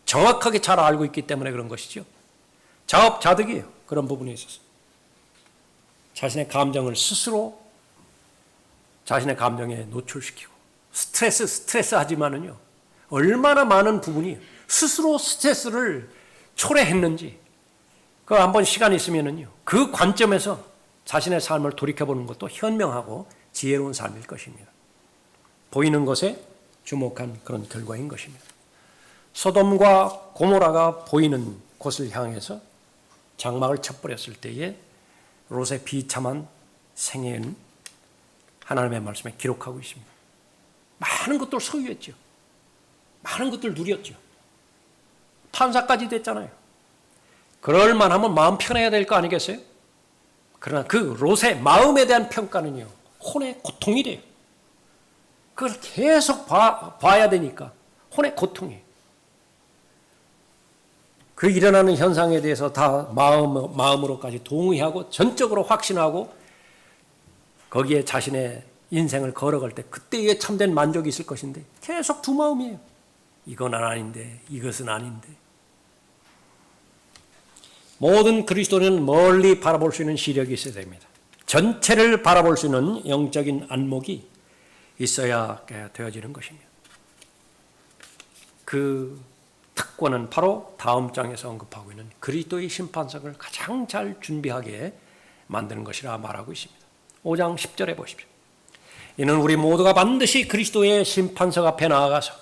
정확하게 잘 알고 있기 때문에 그런 것이죠. 자업자득이에요. 그런 부분에 있어서. 자신의 감정을 스스로 자신의 감정에 노출시키고 스트레스 하지만은요, 얼마나 많은 부분이 스스로 스트레스를 초래했는지 그 한번 시간 있으면은요, 그 관점에서 자신의 삶을 돌이켜보는 것도 현명하고 지혜로운 삶일 것입니다. 보이는 것에 주목한 그런 결과인 것입니다. 소돔과 고모라가 보이는 곳을 향해서 장막을 쳐버렸을 때에 롯의 비참한 생애는 하나님의 말씀에 기록하고 있습니다. 많은 것들 소유했죠. 많은 것들 누렸죠. 판사까지 됐잖아요. 그럴 만하면 마음 편해야 될 거 아니겠어요? 그러나 그 롯의 마음에 대한 평가는요, 혼의 고통이래요. 그걸 계속 봐야 되니까 혼의 고통이에요. 그 일어나는 현상에 대해서 다 마음으로까지 동의하고 전적으로 확신하고 거기에 자신의 인생을 걸어갈 때 그때에 참된 만족이 있을 것인데 계속 두 마음이에요. 이건 아닌데, 이것은 아닌데. 모든 그리스도는 멀리 바라볼 수 있는 시력이 있어야 됩니다. 전체를 바라볼 수 있는 영적인 안목이 있어야 되어지는 것입니다. 그 특권은 바로 다음 장에서 언급하고 있는 그리스도의 심판석을 가장 잘 준비하게 만드는 것이라 말하고 있습니다. 5장 10절에 보십시오. 이는 우리 모두가 반드시 그리스도의 심판석 앞에 나아가서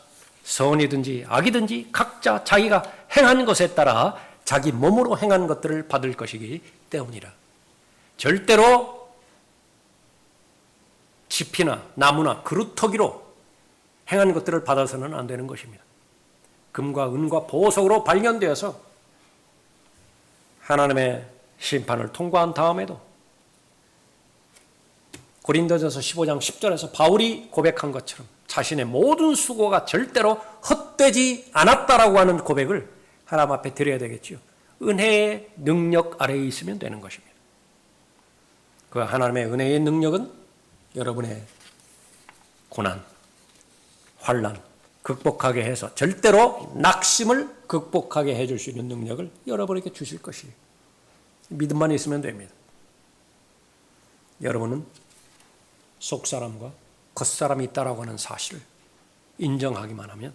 선이든지 악이든지 각자 자기가 행한 것에 따라 자기 몸으로 행한 것들을 받을 것이기 때문이라. 절대로 지피나 나무나 그루터기로 행한 것들을 받아서는 안 되는 것입니다. 금과 은과 보석으로 발견되어서 하나님의 심판을 통과한 다음에도 고린도전서 15장 10절에서 바울이 고백한 것처럼 자신의 모든 수고가 절대로 헛되지 않았다라고 하는 고백을 하나님 앞에 드려야 되겠죠. 은혜의 능력 아래에 있으면 되는 것입니다. 그 하나님의 은혜의 능력은 여러분의 고난, 환난 극복하게 해서 절대로 낙심을 극복하게 해줄 수 있는 능력을 여러분에게 주실 것이에요. 믿음만 있으면 됩니다. 여러분은 속사람과 겉사람이 있다라고 하는 사실을 인정하기만 하면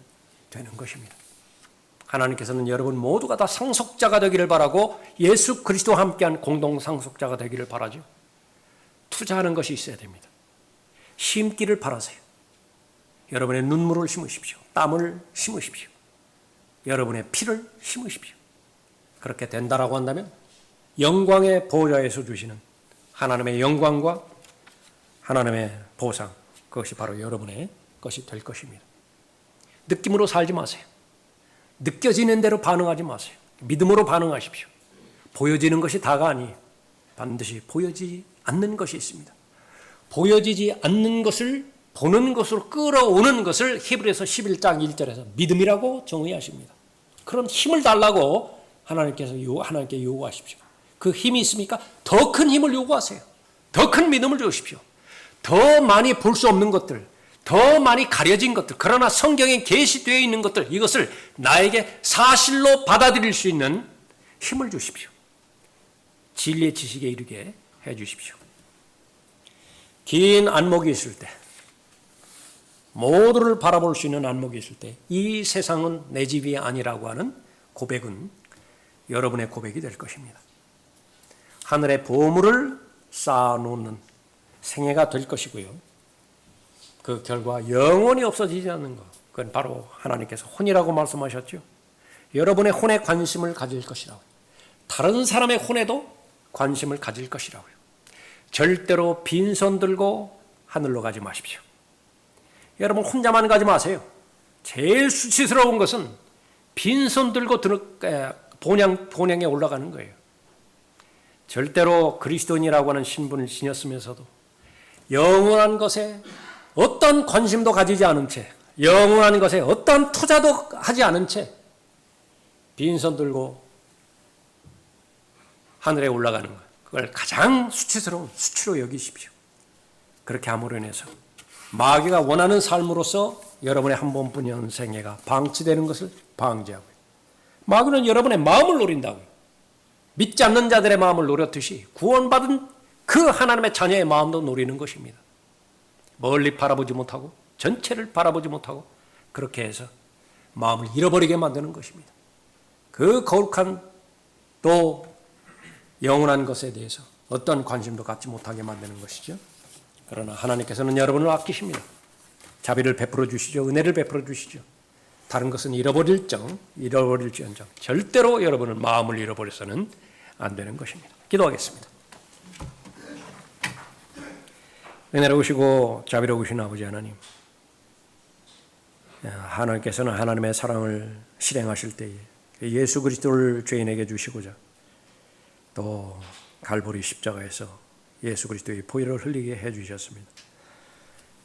되는 것입니다. 하나님께서는 여러분 모두가 다 상속자가 되기를 바라고 예수 그리스도와 함께한 공동 상속자가 되기를 바라죠. 투자하는 것이 있어야 됩니다. 심기를 바라세요. 여러분의 눈물을 심으십시오. 땀을 심으십시오. 여러분의 피를 심으십시오. 그렇게 된다라고 한다면 영광의 보좌에서 주시는 하나님의 영광과 하나님의 보상, 그것이 바로 여러분의 것이 될 것입니다. 느낌으로 살지 마세요. 느껴지는 대로 반응하지 마세요. 믿음으로 반응하십시오. 보여지는 것이 다가 아니에요. 반드시 보여지지 않는 것이 있습니다. 보여지지 않는 것을 보는 것으로 끌어오는 것을 히브리서 11장 1절에서 믿음이라고 정의하십니다. 그런 힘을 달라고 하나님께 요구하십시오. 그 힘이 있습니까? 더 큰 힘을 요구하세요. 더 큰 믿음을 주십시오. 더 많이 볼 수 없는 것들, 더 많이 가려진 것들, 그러나 성경에 계시되어 있는 것들, 이것을 나에게 사실로 받아들일 수 있는 힘을 주십시오. 진리의 지식에 이르게 해 주십시오. 긴 안목이 있을 때, 모두를 바라볼 수 있는 안목이 있을 때, 이 세상은 내 집이 아니라고 하는 고백은 여러분의 고백이 될 것입니다. 하늘의 보물을 쌓아놓는 생애가 될 것이고요. 그 결과 영원히 없어지지 않는 것, 그건 바로 하나님께서 혼이라고 말씀하셨죠. 여러분의 혼에 관심을 가질 것이라고요. 다른 사람의 혼에도 관심을 가질 것이라고요. 절대로 빈손 들고 하늘로 가지 마십시오. 여러분 혼자만 가지 마세요. 제일 수치스러운 것은 빈손 들고 본향에 올라가는 거예요. 절대로 그리스도인이라고 하는 신분을 지녔으면서도 영원한 것에 어떤 관심도 가지지 않은 채, 영원한 것에 어떤 투자도 하지 않은 채 빈손 들고 하늘에 올라가는 것, 그걸 가장 수치스러운 수치로 여기십시오. 그렇게 함으로 인해서 마귀가 원하는 삶으로서 여러분의 한 번뿐인 생애가 방치되는 것을 방지하고요. 마귀는 여러분의 마음을 노린다고요. 믿지 않는 자들의 마음을 노렸듯이 구원받은 그 하나님의 자녀의 마음도 노리는 것입니다. 멀리 바라보지 못하고 전체를 바라보지 못하고 그렇게 해서 마음을 잃어버리게 만드는 것입니다. 그 거룩한 또 영원한 것에 대해서 어떤 관심도 갖지 못하게 만드는 것이죠. 그러나 하나님께서는 여러분을 아끼십니다. 자비를 베풀어 주시죠. 은혜를 베풀어 주시죠. 다른 것은 잃어버릴지언정 절대로 여러분은 마음을 잃어버려서는 안 되는 것입니다. 기도하겠습니다. 은혜로우시고 자비로우신 아버지 하나님, 하나님께서는 하나님의 사랑을 실행하실 때에 예수 그리스도를 죄인에게 주시고자 또 갈보리 십자가에서 예수 그리스도의 보혈을 흘리게 해주셨습니다.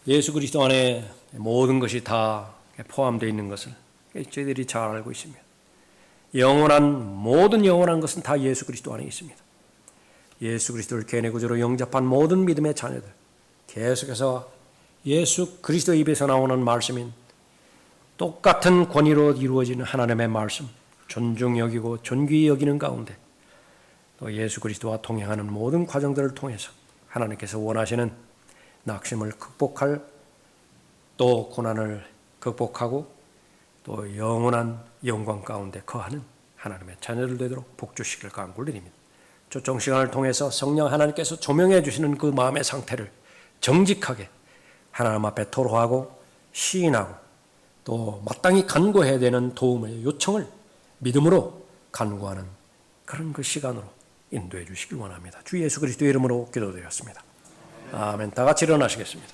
예수 그리스도 안에 모든 것이 다 포함되어 있는 것을 저희들이 잘 알고 있습니다. 모든 영원한 것은 다 예수 그리스도 안에 있습니다. 예수 그리스도를 개인의 구주로 영접한 모든 믿음의 자녀들, 계속해서 예수 그리스도 입에서 나오는 말씀인 똑같은 권위로 이루어지는 하나님의 말씀, 존중 여기고 존귀히 여기는 가운데 또 예수 그리스도와 동행하는 모든 과정들을 통해서 하나님께서 원하시는 낙심을 극복할, 또 고난을 극복하고 또 영원한 영광 가운데 거하는 하나님의 자녀들 되도록 복주시기를 간구를 드립니다. 초청 시간을 통해서 성령 하나님께서 조명해 주시는 그 마음의 상태를 정직하게 하나님 앞에 토로하고 시인하고 또 마땅히 간구해야 되는 도움의 요청을 믿음으로 간구하는 그런 그 시간으로 인도해 주시길 원합니다. 주 예수 그리스도의 이름으로 기도드렸습니다. 아멘. 다 같이 일어나시겠습니다.